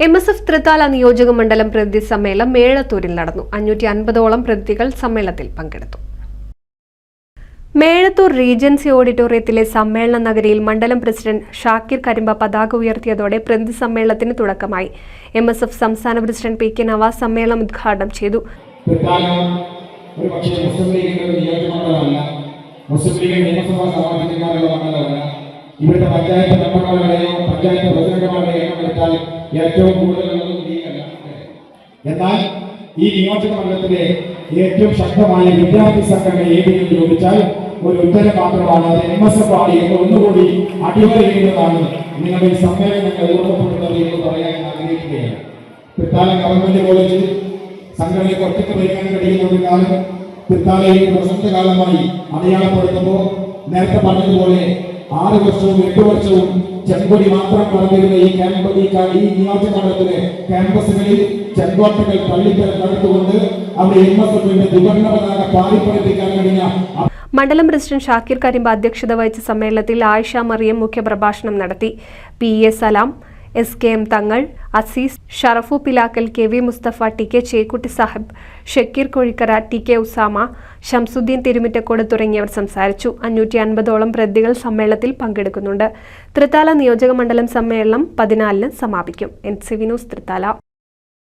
MSF Thrithala നിയോജക മണ്ഡലം പ്രതിനിധി സമ്മേളനം മേഴത്തൂരിൽ നടന്നു. 550ഓളം പ്രതിനിധികൾ സമ്മേളനത്തിൽ പങ്കെടുത്തു. മേഴത്തൂർ റീജൻസി ഓഡിറ്റോറിയത്തിലെ സമ്മേളന നഗരിയിൽ മണ്ഡലം പ്രസിഡന്റ് ഷാക്കിർ കരിമ്പ പതാക ഉയർത്തിയതോടെ പ്രതിനിധി സമ്മേളനത്തിന് തുടക്കമായി. MSF സംസ്ഥാന പ്രസിഡന്റ് PK നവാസ് സമ്മേളനം ഉദ്ഘാടനം ചെയ്തു. ഇവിടുത്തെ പഞ്ചായത്ത് മെമ്പർമാരുടെയോ പഞ്ചായത്ത് പ്രസിഡന്റുമാരുടെയോ എണ്ണം എടുത്താൽ ഏറ്റവും കൂടുതലുള്ളതും ലീഗല്ല. എന്നാൽ ഈ നിയോജക മണ്ഡലത്തിലെ ഏറ്റവും ശക്തമായ വിദ്യാർത്ഥി സംഘടന ഏതെങ്കിലും ചോദിച്ചാൽ ഒരു ഉത്തരം മാത്രമാണ്, അത് MSF ആണ് എന്ന് ഒന്നുകൂടി അടിവരയിടുന്നതാണ് നിങ്ങളുടെ ഈ സമ്മേളനങ്ങൾ ഓർമ്മപ്പെടുന്നത് എന്ന് പറയാൻ ആഗ്രഹിക്കുകയാണ്. തൃത്താല ഗവൺമെന്റ് കോളേജിൽ സംഘടനയ്ക്ക് ഒറ്റയ്ക്ക് ഭരിക്കാൻ കഴിയുന്ന ഒരു കാലം തൃത്താലയിൽ വസന്തകാലമായി അടയാളപ്പെടുത്തുമ്പോൾ നേരത്തെ പറഞ്ഞതുപോലെ 6 വർഷവും 8 വർഷവും ചെങ്കൊടി മാത്രം പറഞ്ഞിരുന്ന ഈ നിയോജക മണ്ഡലത്തിലെ ക്യാമ്പസുകളിൽ ചെങ്കോട്ടകൾ പള്ളിത്തരം നടത്തുകൊണ്ട് അവിടെ MSFന്റെ ത്രിവർണ്ണ പതാക പാറിപ്പടിപ്പിക്കാൻ കഴിഞ്ഞ മണ്ഡലം പ്രസിഡന്റ് ഷാക്കിർ കരിമ്പ അധ്യക്ഷത വഹിച്ച സമ്മേളനത്തിൽ ആയിഷ മറിയം മുഖ്യപ്രഭാഷണം നടത്തി. PA Salam, SKM Thangal, Aziz, Sharafu Pilakkal, KV Mustafa, TK Chekkutty Sahib, Shakeer Kozhikkara, TK Usama, Shamsudheen Thirumittacode തുടങ്ങിയവർ സംസാരിച്ചു. 550ഓളം പ്രതിനിധികൾ സമ്മേളനത്തിൽ പങ്കെടുക്കുന്നുണ്ട്. തൃത്താല നിയോജക മണ്ഡലം സമ്മേളനം 14-ന് സമാപിക്കും. NCV news Thrithala.